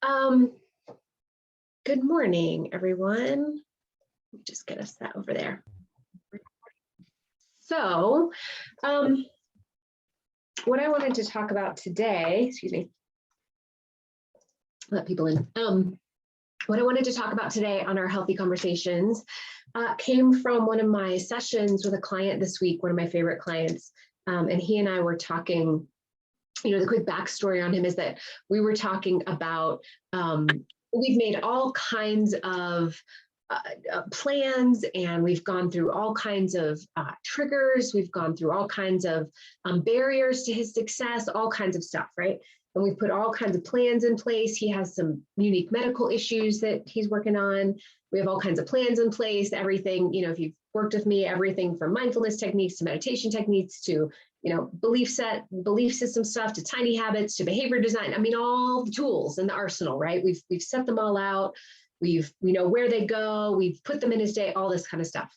Um, Good morning, everyone. Just get us that over there. So, what I wanted to talk about today, excuse me, let people in. What I wanted to talk about today on our Healthy Conversations came from one of my sessions with a client this week, one of my favorite clients, and he and I were talking. The quick backstory on him is that we were talking about we've made all kinds of plans, and we've gone through all kinds of triggers. We've gone through all kinds of barriers to his success, all kinds of stuff, right? And we've put all kinds of plans in place. He has some unique medical issues that he's working on. We have all kinds of plans in place, everything, if you've worked with me, everything from mindfulness techniques to meditation techniques to belief system stuff to tiny habits to behavior design. I mean, all the tools in the arsenal, right? We've set them all out. We know where they go. We've put them in his day, all this kind of stuff.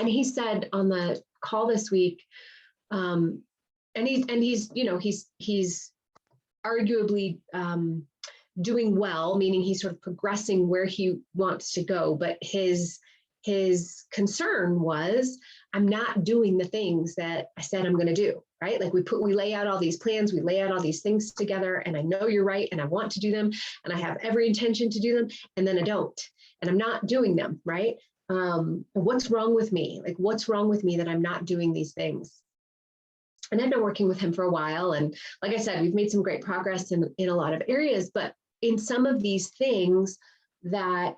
And he said on the call this week, and he's arguably doing well, meaning he's sort of progressing where he wants to go. But his concern was, I'm not doing the things that I said I'm going to do, right? Like we lay out all these plans, we lay out all these things together, and I know you're right, and I want to do them, and I have every intention to do them, and then I don't, and I'm not doing them, right? What's wrong with me? Like, what's wrong with me that I'm not doing these things? And I've been working with him for a while, and like I said, we've made some great progress in a lot of areas, but in some of these things that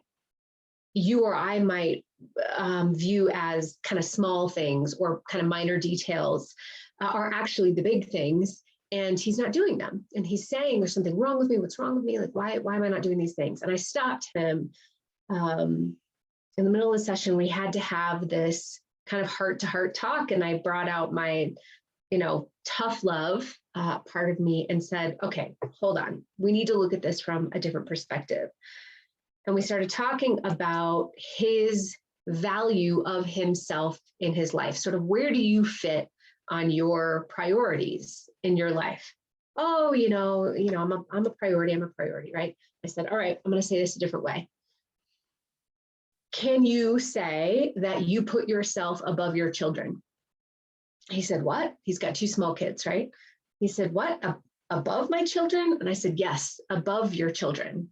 you or I might view as kind of small things or kind of minor details are actually the big things, and he's not doing them. And he's saying, there's something wrong with me. What's wrong with me? Like, why am I not doing these things? And I stopped him in the middle of the session. We had to have this kind of heart-to-heart talk, and I brought out my tough love part of me and said, okay, hold on. We need to look at this from a different perspective. And we started talking about his value of himself in his life. Sort of, where do you fit on your priorities in your life? Oh, I'm a priority, right? I said, all right, I'm going to say this a different way. Can you say that you put yourself above your children? He said, what? He's got 2 small kids, right? He said, what? Above my children? And I said, yes, above your children.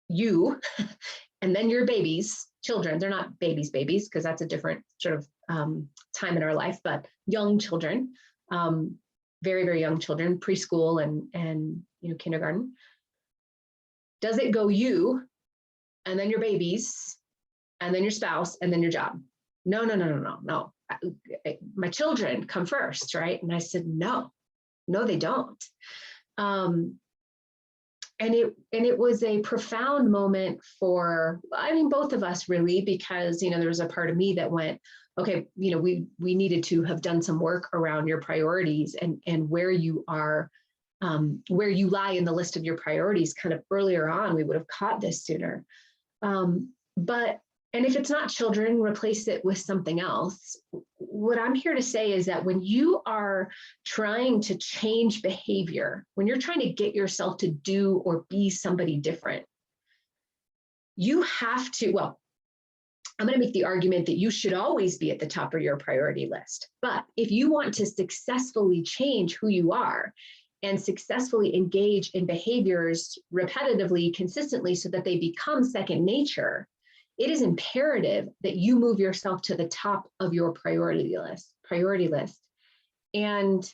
You, and then your babies, children. They're not babies, because that's a different sort of time in our life, but young children, very, very young children, preschool and kindergarten. Does it go you, and then your babies, and then your spouse, and then your job? No. My children come first, right? And I said, no, they don't. And it was a profound moment for, both of us really, because, there was a part of me that went, okay, we needed to have done some work around your priorities and where you are, where you lie in the list of your priorities kind of earlier on. We would have caught this sooner. And if it's not children, replace it with something else. What I'm here to say is that when you are trying to change behavior, when you're trying to get yourself to do or be somebody different, you have to, I'm going to make the argument that you should always be at the top of your priority list. But if you want to successfully change who you are and successfully engage in behaviors repetitively, consistently, so that they become second nature, it is imperative that you move yourself to the top of your priority list. And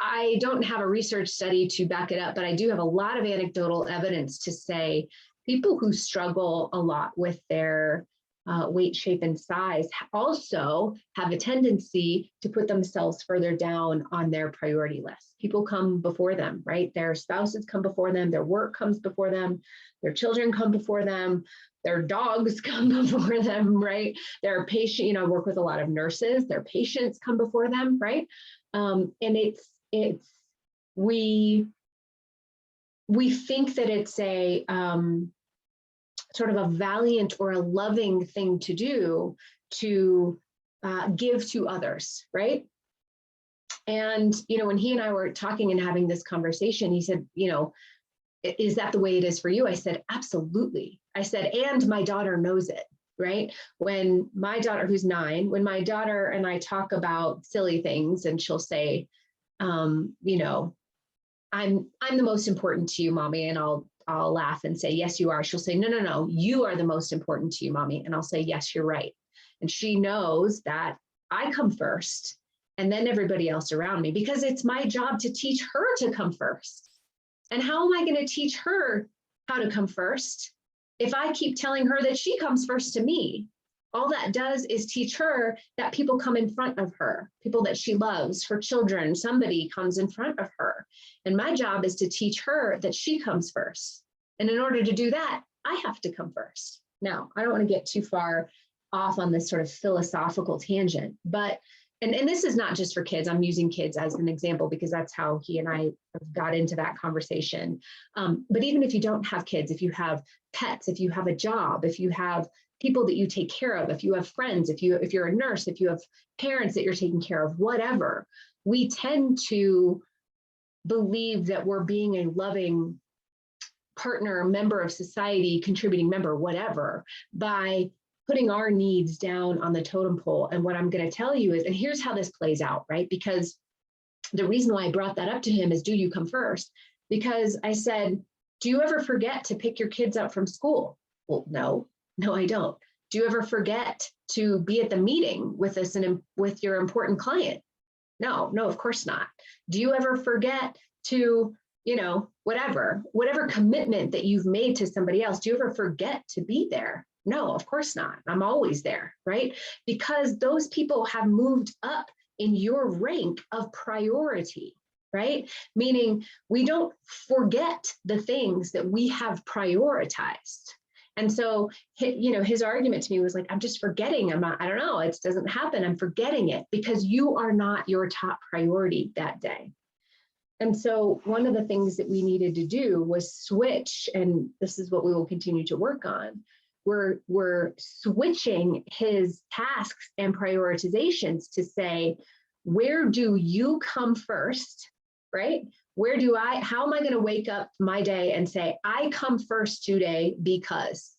I don't have a research study to back it up, but I do have a lot of anecdotal evidence to say people who struggle a lot with their weight, shape, and size also have a tendency to put themselves further down on their priority list. People come before them, right? Their spouses come before them, their work comes before them, their children come before them, their dogs come before them, right? Their patient, I work with a lot of nurses, their patients come before them, right? And we think that it's a sort of a valiant or a loving thing to do to give to others, right? And, when he and I were talking and having this conversation, he said, is that the way it is for you? I said, absolutely. I said, and my daughter knows it, right? When my daughter, who's 9, when my daughter and I talk about silly things, and she'll say, I'm the most important to you, mommy. And I'll laugh and say, yes, you are. She'll say, no, you are the most important to you, mommy. And I'll say, yes, you're right. And she knows that I come first and then everybody else around me, because it's my job to teach her to come first. And how am I going to teach her how to come first if I keep telling her that she comes first to me? All that does is teach her that people come in front of her, people that she loves, her children, somebody comes in front of her. And my job is to teach her that she comes first. And in order to do that, I have to come first. Now, I don't want to get too far off on this sort of philosophical tangent, but and this is not just for kids. I'm using kids as an example because that's how he and I got into that conversation. But even if you don't have kids, if you have pets, if you have a job, if you have people that you take care of, if you have friends, if you're a nurse, if you have parents that you're taking care of, whatever, we tend to believe that we're being a loving partner, member of society, contributing member, whatever, by putting our needs down on the totem pole. And what I'm going to tell you is, and here's how this plays out, right? Because the reason why I brought that up to him is, do you come first? Because I said, do you ever forget to pick your kids up from school? Well, no, I don't. Do you ever forget to be at the meeting with with your important client? No, of course not. Do you ever forget to, whatever commitment that you've made to somebody else, do you ever forget to be there? No, of course not. I'm always there, right? Because those people have moved up in your rank of priority, right? Meaning we don't forget the things that we have prioritized. And so, his argument to me was like, I'm just forgetting. I don't know, it doesn't happen. I'm forgetting it because you are not your top priority that day. And so one of the things that we needed to do was switch, and this is what we will continue to work on. We're switching his tasks and prioritizations to say, where do you come first, right? How am I going to wake up my day and say, I come first today because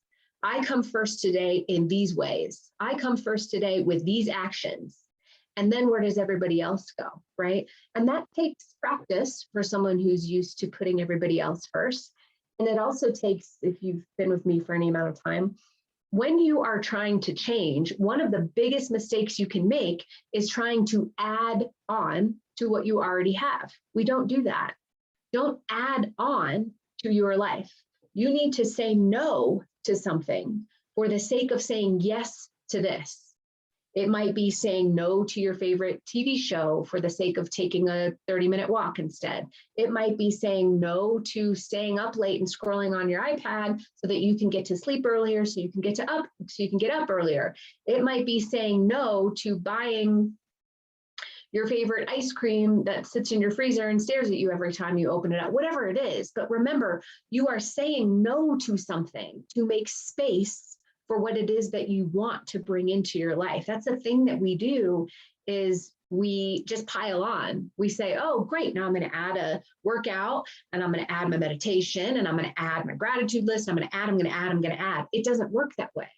I come first today in these ways. I come first today with these actions. And then where does everybody else go, right? And that takes practice for someone who's used to putting everybody else first. And it also takes, if you've been with me for any amount of time, when you are trying to change, one of the biggest mistakes you can make is trying to add on to what you already have. We don't do that. Don't add on to your life. You need to say no to something for the sake of saying yes to this. It might be saying no to your favorite TV show for the sake of taking a 30-minute walk instead. It might be saying no to staying up late and scrolling on your iPad so that you can get to sleep earlier, so you can get up earlier. It might be saying no to buying your favorite ice cream that sits in your freezer and stares at you every time you open it up, whatever it is. But remember, you are saying no to something to make space for what it is that you want to bring into your life. That's the thing that we do, is we just pile on. We say, oh, great, now I'm going to add a workout, and I'm going to add my meditation, and I'm going to add my gratitude list. I'm going to add. It doesn't work that way,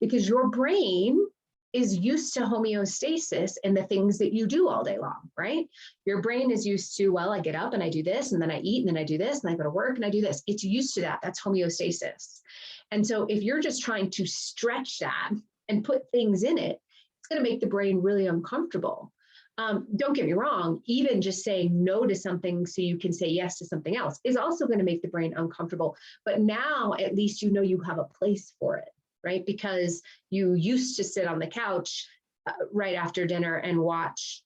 because your brain is used to homeostasis and the things that you do all day long, right? Your brain is used to, well, I get up and I do this, and then I eat, and then I do this, and I go to work and I do this. It's used to that. That's homeostasis. And so if you're just trying to stretch that and put things in it, it's going to make the brain really uncomfortable. Don't get me wrong, even just saying no to something so you can say yes to something else is also going to make the brain uncomfortable. But now at least you know you have a place for it, right? Because you used to sit on the couch right after dinner and watch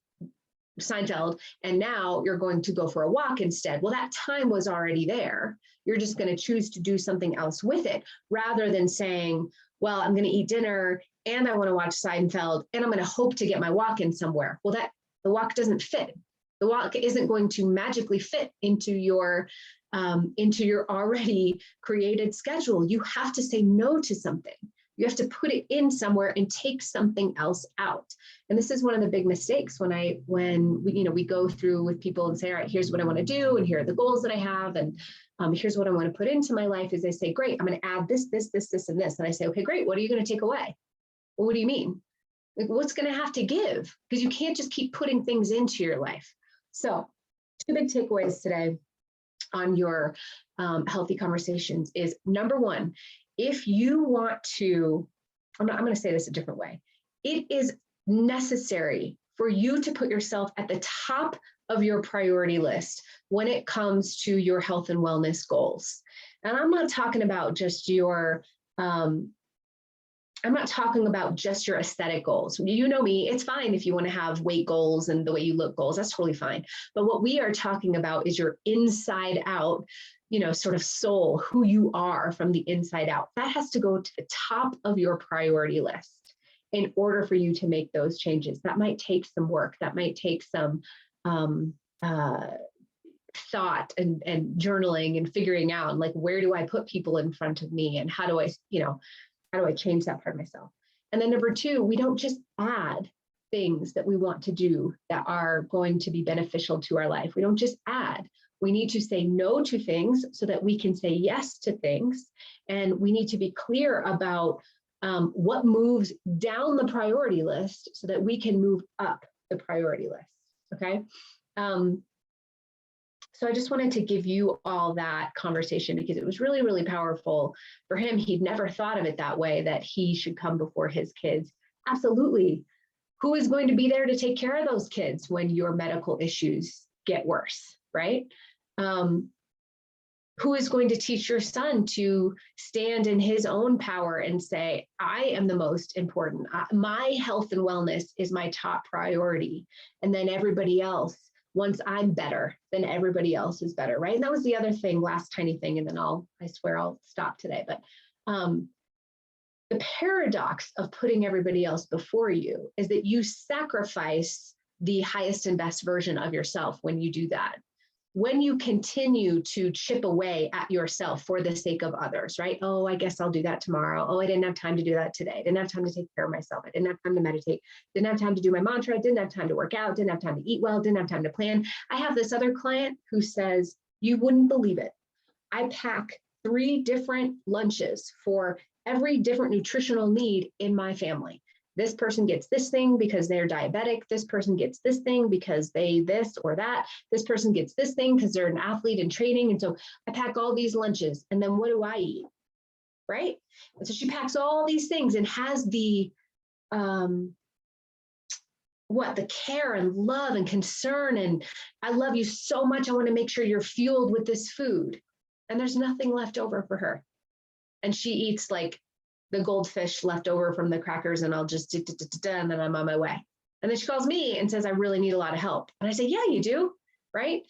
Seinfeld, and now you're going to go for a walk instead. Well, that time was already there. You're just going to choose to do something else with it, rather than saying, well, I'm going to eat dinner and I want to watch Seinfeld and I'm going to hope to get my walk in somewhere. Well, the walk doesn't fit. The walk isn't going to magically fit into your already created schedule. You have to say no to something. You have to put it in somewhere and take something else out. And this is one of the big mistakes when we go through with people and say, all right, here's what I want to do, and here are the goals that I have, and here's what I want to put into my life. Is they say, great, I'm going to add this, this, this, this, and this. And I say, okay, great. What are you going to take away? Well, what do you mean? Like, what's going to have to give? Because you can't just keep putting things into your life. So, two big takeaways today on your healthy conversations is, number one, if you want to, I'm going to say this a different way. It is necessary for you to put yourself at the top of your priority list when it comes to your health and wellness goals. And I'm not talking about just your, I'm not talking about just your aesthetic goals. You know me, it's fine if you want to have weight goals and the way you look goals, that's totally fine. But what we are talking about is your inside out, sort of soul, who you are from the inside out. That has to go to the top of your priority list in order for you to make those changes. That might take some work. That might take some thought and journaling and figuring out, like, where do I put people in front of me, and how do I change that part of myself? And then number two, we don't just add things that we want to do that are going to be beneficial to our life. We don't just add. We need to say no to things so that we can say yes to things. And we need to be clear about what moves down the priority list so that we can move up the priority list. Okay. So I just wanted to give you all that conversation because it was really, really powerful for him. He'd never thought of it that way, that he should come before his kids. Absolutely. Who is going to be there to take care of those kids when your medical issues get worse, right? Who is going to teach your son to stand in his own power and say, I am the most important. My health and wellness is my top priority. And then everybody else, once I'm better, then everybody else is better, right? And that was the other thing, last tiny thing, and then I swear I'll stop today. But the paradox of putting everybody else before you is that you sacrifice the highest and best version of yourself when you do that. When you continue to chip away at yourself for the sake of others, right? Oh, I guess I'll do that tomorrow. Oh, I didn't have time to do that today. I didn't have time to take care of myself. I didn't have time to meditate. Didn't have time to do my mantra. Didn't have time to work out. Didn't have time to eat well. Didn't have time to plan. I have this other client who says, you wouldn't believe it. I pack 3 different lunches for every different nutritional need in my family. This person gets this thing because they're diabetic. This person gets this thing because they this or that. This person gets this thing because they're an athlete in training. And so I pack all these lunches, and then what do I eat, right? And so she packs all these things and has the care and love and concern, and I love you so much. I want to make sure you're fueled with this food. And there's nothing left over for her. And she eats like the goldfish left over from the crackers, and I'll just and then I'm on my way. And then she calls me and says, I really need a lot of help. And I say, yeah, you do, right?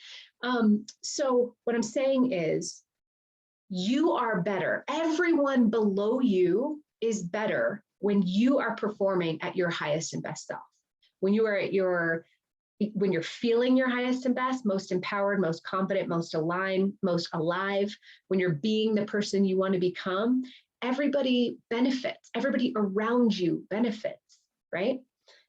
So what I'm saying is, you are better. Everyone below you is better when you are performing at your highest and best self. When you are when you're feeling your highest and best, most empowered, most confident, most aligned, most alive, when you're being the person you want to become, everybody benefits. Everybody around you benefits, right?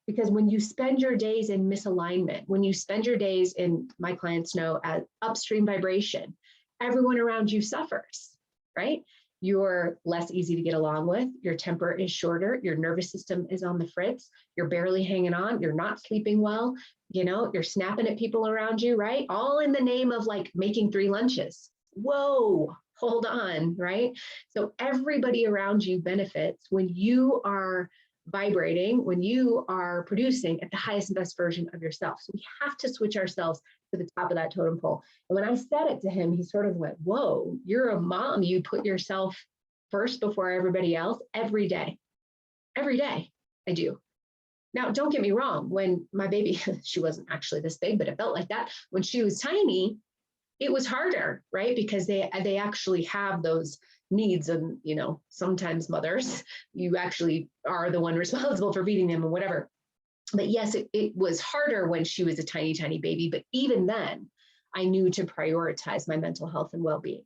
Because when you spend your days in misalignment, when you spend your days in, my clients know, as upstream vibration, everyone around you suffers, right? You're less easy to get along with. Your temper is shorter. Your nervous system is on the fritz. You're barely hanging on. You're not sleeping well. You're snapping at people around you, right? All in the name of like making 3 lunches. Whoa, hold on, right? So everybody around you benefits when you are vibrating, when you are producing at the highest and best version of yourself. So we have to switch ourselves to the top of that totem pole. And when I said it to him, he sort of went, whoa, you're a mom. You put yourself first before everybody else every day. Every day I do. Now, don't get me wrong. When my baby, she wasn't actually this big, but it felt like that. When she was tiny, it was harder, right? Because they actually have those needs. And, sometimes mothers, you actually are the one responsible for feeding them and whatever. But yes, it was harder when she was a tiny, tiny baby. But even then, I knew to prioritize my mental health and well-being.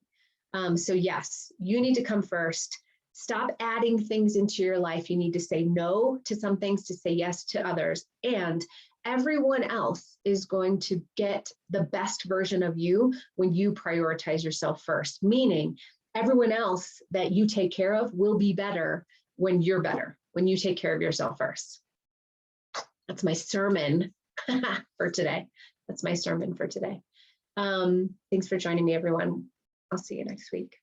So yes, you need to come first. Stop adding things into your life. You need to say no to some things to say yes to others. And everyone else is going to get the best version of you when you prioritize yourself first, meaning everyone else that you take care of will be better, when you take care of yourself first. That's my sermon for today. That's my sermon for today. Thanks for joining me, everyone. I'll see you next week.